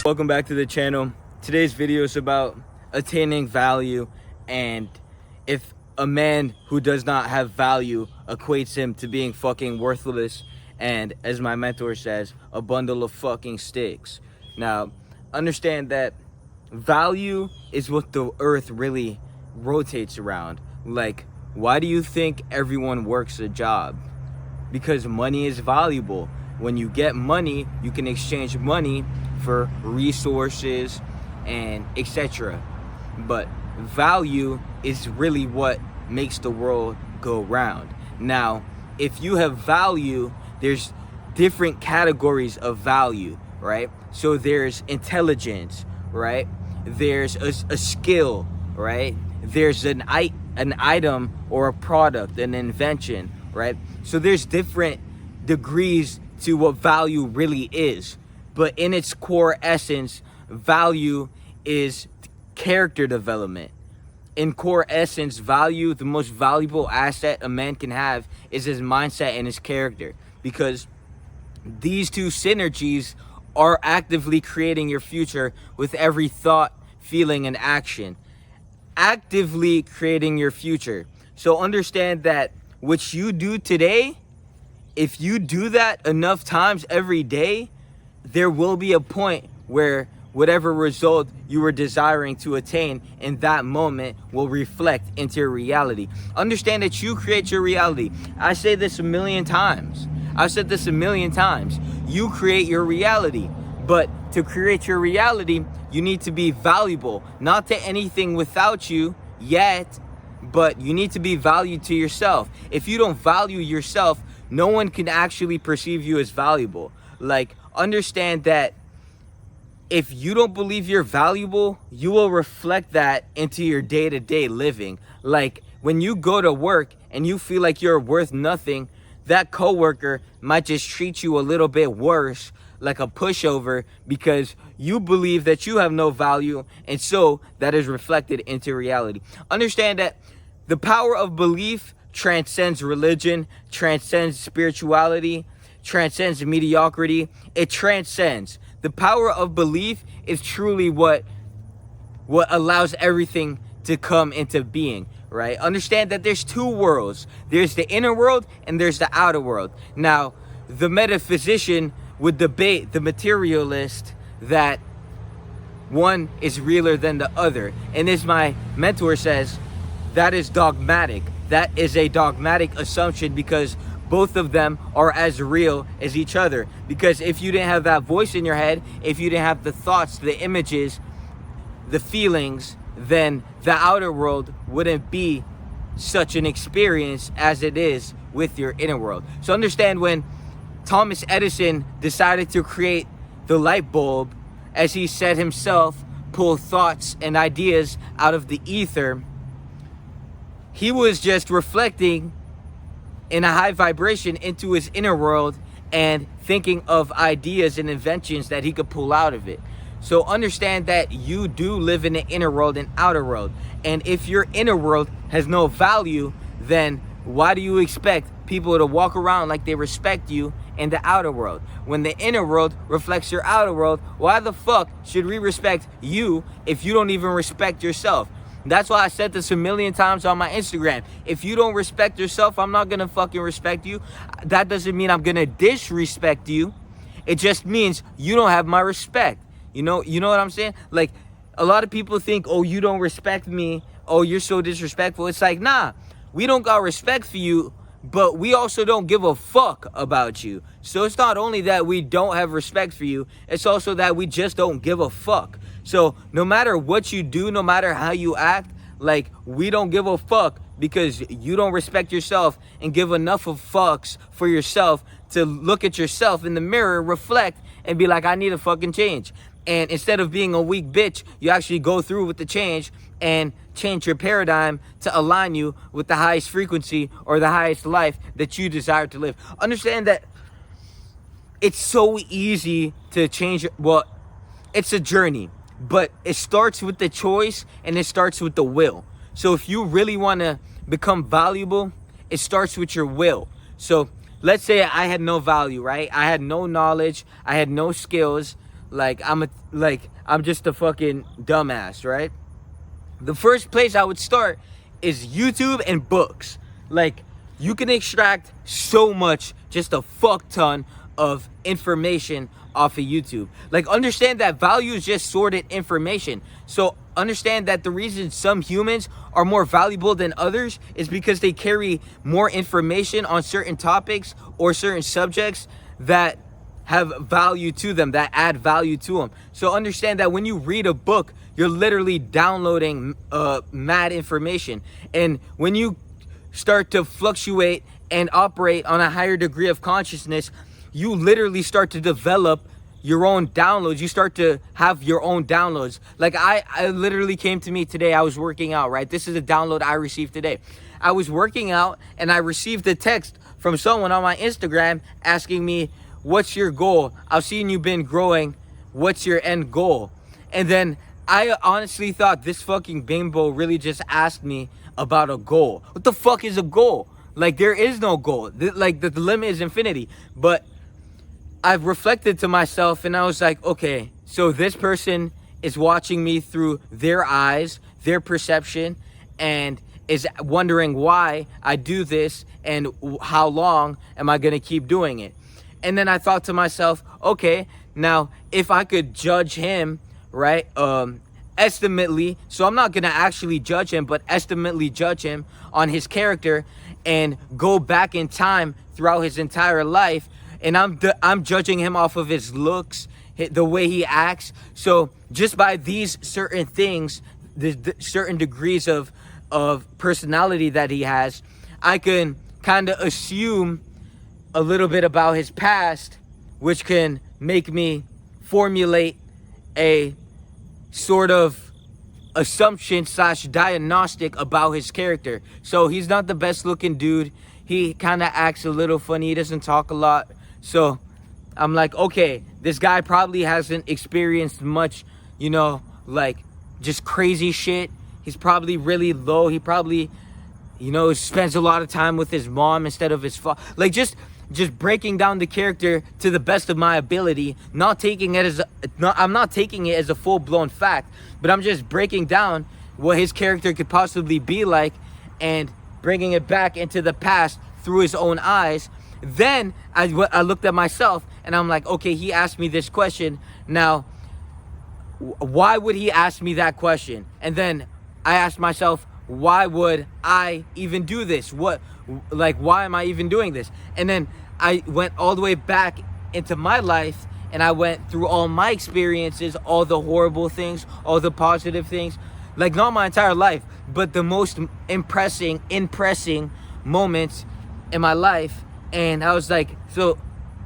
Welcome back to the channel. Today's video is about attaining value, and if a man who does not have value equates him to being fucking worthless and, as my mentor says, a bundle of fucking sticks. Now, understand that value is what the earth really rotates around. Like, why do you think everyone works a job? Because money is valuable. When you get money, you can exchange money for resources and etc. But value is really what makes the world go round. Now, if you have value, there's different categories of value, right? So there's intelligence, right? There's a skill, right? There's an item or a product, an invention, right? So there's different degrees to what value really is. But in its core essence, value is character development. In core essence, value, the most valuable asset a man can have is his mindset and his character. Because these two synergies are actively creating your future with every thought, feeling, and action. Actively creating your future. So understand that what you do today, if you do that enough times every day, there will be a point where whatever result you were desiring to attain in that moment will reflect into your reality. Understand that you create your reality. I say this a million times. I've said this a million times. You create your reality. But to create your reality, you need to be valuable. Not to anything without you yet, but you need to be valued to yourself. If you don't value yourself, no one can actually perceive you as valuable. Like, understand that if you don't believe you're valuable, you will reflect that into your day-to-day living. Like, when you go to work and you feel like you're worth nothing, that coworker might just treat you a little bit worse, like a pushover, because you believe that you have no value, and so that is reflected into reality. Understand that the power of belief transcends religion, transcends spirituality, transcends mediocrity. It transcends. The power of belief is truly what allows everything to come into being, right? Understand that there's two worlds. There's the inner world and there's the outer world. Now, the metaphysician would debate the materialist that one is realer than the other. And as my mentor says, that is dogmatic. That is a dogmatic assumption, because both of them are as real as each other. Because if you didn't have that voice in your head, if you didn't have the thoughts, the images, the feelings, then the outer world wouldn't be such an experience as it is with your inner world. So understand, when Thomas Edison decided to create the light bulb, as he said himself, pull thoughts and ideas out of the ether, he was just reflecting in a high vibration into his inner world and thinking of ideas and inventions that he could pull out of it. So understand that you do live in the inner world and outer world. And if your inner world has no value, then why do you expect people to walk around like they respect you in the outer world? When the inner world reflects your outer world, why the fuck should we respect you if you don't even respect yourself? That's why I said this a million times on my Instagram. If you don't respect yourself, I'm not gonna fucking respect you. That doesn't mean I'm gonna disrespect you. It just means you don't have my respect. You know what I'm saying? Like, a lot of people think, oh, you don't respect me. Oh, you're so disrespectful. It's like, nah, we don't got respect for you, but we also don't give a fuck about you. So it's not only that we don't have respect for you, it's also that we just don't give a fuck. So no matter what you do, no matter how you act, like, we don't give a fuck because you don't respect yourself and give enough of fucks for yourself to look at yourself in the mirror, reflect, and be like, I need a fucking change. And instead of being a weak bitch, you actually go through with the change and change your paradigm to align you with the highest frequency or the highest life that you desire to live. Understand that it's so easy to change. Well, it's a journey, but it starts with the choice and it starts with the will. So if you really want to become valuable, it starts with your will. So let's say I had no value, right? I had no knowledge, I had no skills. like I'm just a fucking dumbass, right? The first place I would start is YouTube and books. Like, you can extract so much, just a fuck ton of information off of YouTube. Like, understand that value is just sorted information. So understand that the reason some humans are more valuable than others is because they carry more information on certain topics or certain subjects that have value to them, that add value to them. So understand that when you read a book, you're literally downloading mad information. And when you start to fluctuate and operate on a higher degree of consciousness, you literally start to develop your own downloads. You start to have your own downloads. Like I literally came to me today. I was working out, right? This is a download I received today. I was working out and I received a text from someone on my Instagram asking me, what's your goal? I've seen you've been growing. What's your end goal? And then I honestly thought this fucking bimbo really just asked me about a goal. What the fuck is a goal? Like, there is no goal. Like, the limit is infinity. But I've reflected to myself and I was like, okay, so this person is watching me through their eyes, their perception, and is wondering why I do this and how long am I gonna keep doing it. And then I thought to myself, okay, now if I could judge him, right, estimately, so I'm not gonna actually judge him, but estimately judge him on his character and go back in time throughout his entire life, and I'm judging him off of his looks, the way he acts. So just by these certain things, the certain degrees of personality that he has, I can kind of assume a little bit about his past, which can make me formulate a sort of assumption / diagnostic about his character. So he's not the best looking dude. He kind of acts a little funny. He doesn't talk a lot. So I'm like, okay, this guy probably hasn't experienced much, you know, like just crazy shit. He's probably really low. He probably, you know, spends a lot of time with his mom instead of his father. Like, just breaking down the character to the best of my ability, not taking it as I'm not taking it as a full-blown fact, but I'm just breaking down what his character could possibly be like and bringing it back into the past through his own eyes. Then I looked at myself and I'm like, okay, he asked me this question. Now, why would he ask me that question? And then I asked myself, why would I even do this? Why am I even doing this? And then I went all the way back into my life and I went through all my experiences, all the horrible things, all the positive things. Like, not my entire life, but the most impressing moments in my life. And I was like, so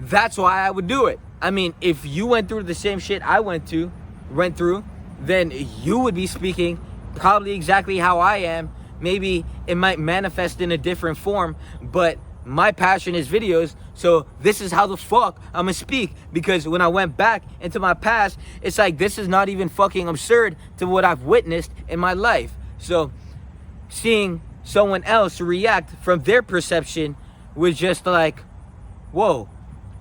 that's why I would do it. I mean, if you went through the same shit I went through, then you would be speaking probably exactly how I am. Maybe it might manifest in a different form, but my passion is videos, so this is how the fuck I'm gonna speak. Because when I went back into my past, it's like, this is not even fucking absurd to what I've witnessed in my life. So seeing someone else react from their perception was just like, whoa,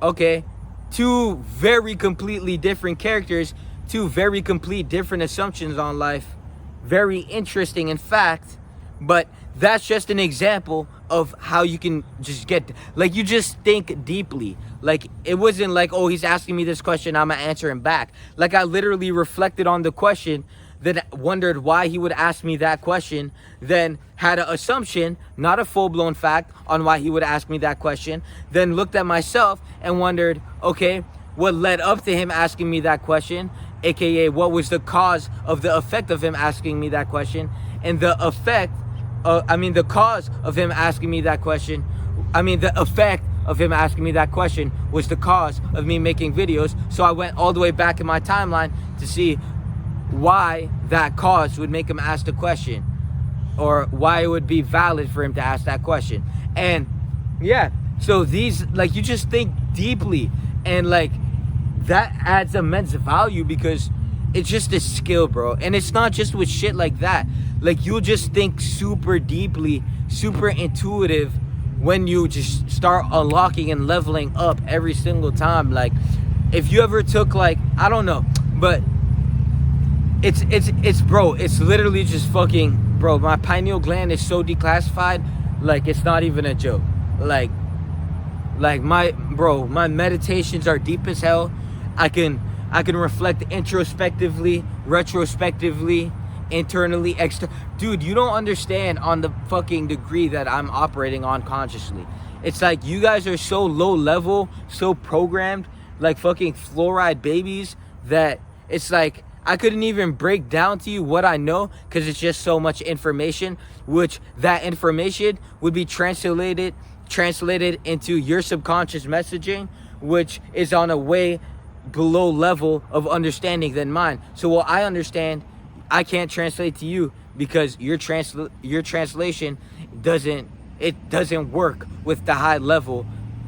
okay, two very completely different characters, two very complete different assumptions on life. Very interesting, in fact. But that's just an example of how you can just get, like, you just think deeply. Like, it wasn't like, oh, he's asking me this question, I'm gonna answer him back. Like, I literally reflected on the question, then wondered why he would ask me that question, then had an assumption, not a full-blown fact, on why he would ask me that question, then looked at myself and wondered, okay, what led up to him asking me that question, aka what was the cause of the effect of him asking me that question. And the effect, the cause of him asking me that question, the effect of him asking me that question was the cause of me making videos. So I went all the way back in my timeline to see why that cause would make him ask the question, or why it would be valid for him to ask that question. And yeah, so these, like, you just think deeply, and like, that adds immense value because it's just a skill, bro. And it's not just with shit like that. Like, you'll just think super deeply, super intuitive when you just start unlocking and leveling up every single time. Like, if you ever took like I don't know, but it's bro, it's literally just fucking, bro, my pineal gland is so declassified, like it's not even a joke. Like my meditations are deep as hell. I can reflect introspectively, retrospectively, internally, dude, you don't understand on the fucking degree that I'm operating on consciously. It's like you guys are so low level, so programmed, like fucking fluoride babies, that it's like I couldn't even break down to you what I know, because it's just so much information, which that information would be translated into your subconscious messaging, which is on a way below level of understanding than mine. So what I understand, I can't translate to you, because your translation doesn't work with the high level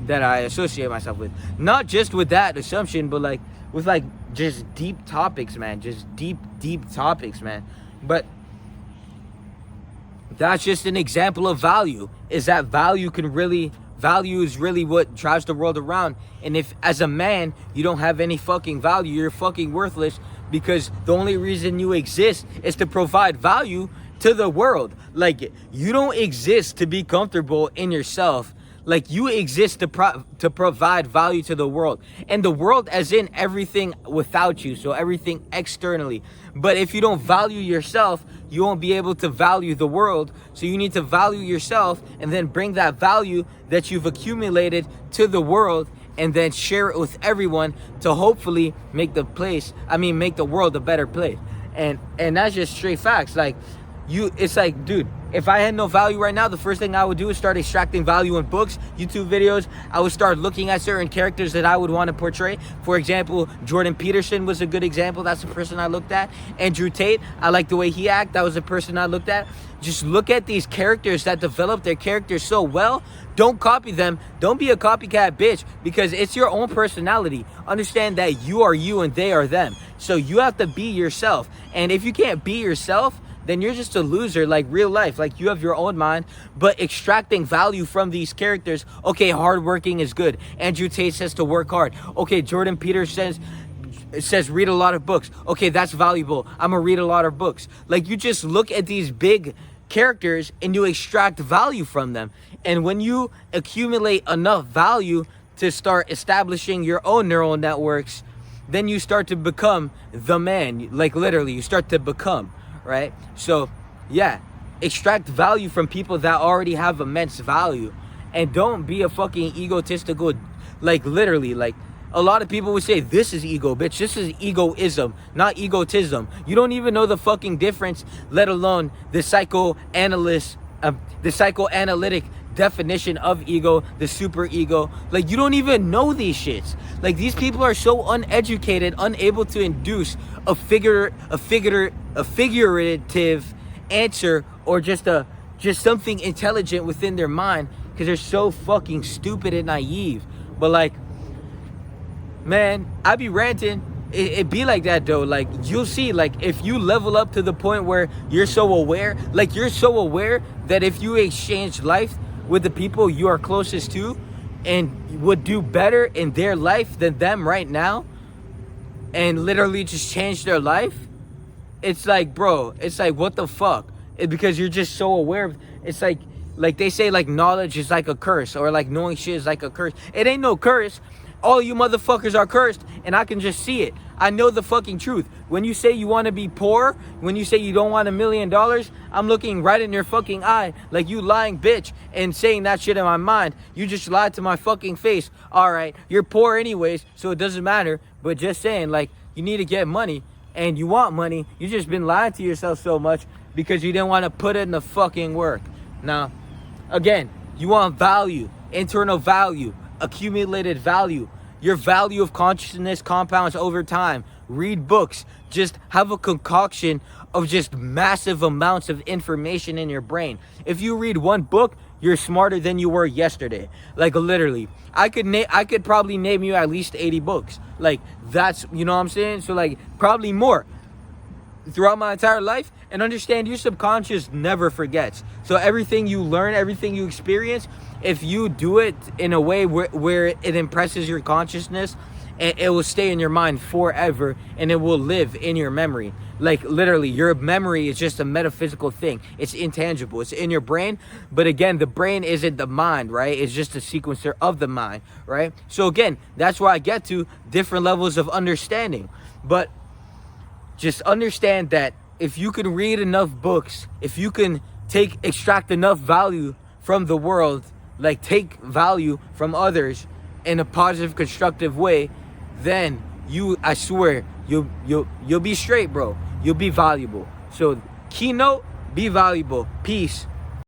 that I associate myself with. Not just with that assumption, but like with like just deep topics, man. Just deep topics, man. But that's just an example of value. Is that value is really what drives the world around. And if as a man you don't have any fucking value, you're fucking worthless, because the only reason you exist is to provide value to the world. Like, you don't exist to be comfortable in yourself. Like, you exist to provide value to the world, and the world as in everything without you, so everything externally. But if you don't value yourself, you won't be able to value the world. So you need to value yourself, and then bring that value that you've accumulated to the world, and then share it with everyone to hopefully make the world a better place. And that's just straight facts. Like, it's like, dude, if I had no value right now, the first thing I would do is start extracting value in books, YouTube videos. I would start looking at certain characters that I would want to portray. For example, Jordan Peterson was a good example. That's the person I looked at. Andrew Tate, I like the way he acted. That was the person I looked at. Just look at these characters that develop their characters so well. Don't copy them. Don't be a copycat bitch, because it's your own personality. Understand that you are you and they are them. So you have to be yourself. And if you can't be yourself, then you're just a loser, like real life. Like, you have your own mind, but extracting value from these characters. Okay, hard working is good. Andrew Tate says to work hard. Okay, Jordan Peterson says read a lot of books. Okay, that's valuable. I'm gonna read a lot of books. Like, you just look at these big characters and you extract value from them. And when you accumulate enough value to start establishing your own neural networks, then you start to become the man. Like, literally, you start to become. Right? So yeah, extract value from people that already have immense value, and don't be a fucking egotistical, like, literally, like, a lot of people would say, this is ego, bitch. This is egoism, not egotism. You don't even know the fucking difference, let alone the psychoanalytic definition of ego, the super ego. Like, you don't even know these shits. Like, these people are so uneducated, unable to induce a figurative answer, or just something intelligent within their mind, because they're so fucking stupid and naive. But like, man, I be ranting. It be like that though. Like, you'll see, like, if you level up to the point where you're so aware, like, you're so aware that if you exchange life with the people you are closest to and would do better in their life than them right now, and literally just change their life, it's like, bro, it's like, what the fuck? Because you're just so aware of, it's like they say, like, knowledge is like a curse, or like knowing shit is like a curse. It ain't no curse. All you motherfuckers are cursed, and I can just see it. I know the fucking truth. When you say you want to be poor, when you say you don't want $1 million, I'm looking right in your fucking eye, like, you lying bitch, and saying that shit in my mind. You just lied to my fucking face. All right, you're poor anyways, so it doesn't matter. But just saying, like, you need to get money, and you want money. You just been lying to yourself so much because you didn't want to put in the fucking work. Now, again, you want value, internal value, accumulated value. Your value of consciousness compounds over time. Read books. Just have a concoction of just massive amounts of information in your brain. If you read one book, you're smarter than you were yesterday. Like, literally, I could probably name you at least 80 books. Like, that's, you know what I'm saying? So, like, probably more throughout my entire life. And understand, your subconscious never forgets. So everything you learn, everything you experience, if you do it in a way where it impresses your consciousness and it will stay in your mind forever, and it will live in your memory. Like literally, your memory is just a metaphysical thing. It's intangible. It's in your brain. But again, the brain isn't the mind, right? It's just a sequencer of the mind, right? So again, that's why I get to different levels of understanding. But just understand that if you can read enough books, if you can extract enough value from the world, like take value from others in a positive, constructive way, then I swear, you'll be straight, bro. You'll be valuable. So keynote, be valuable. Peace.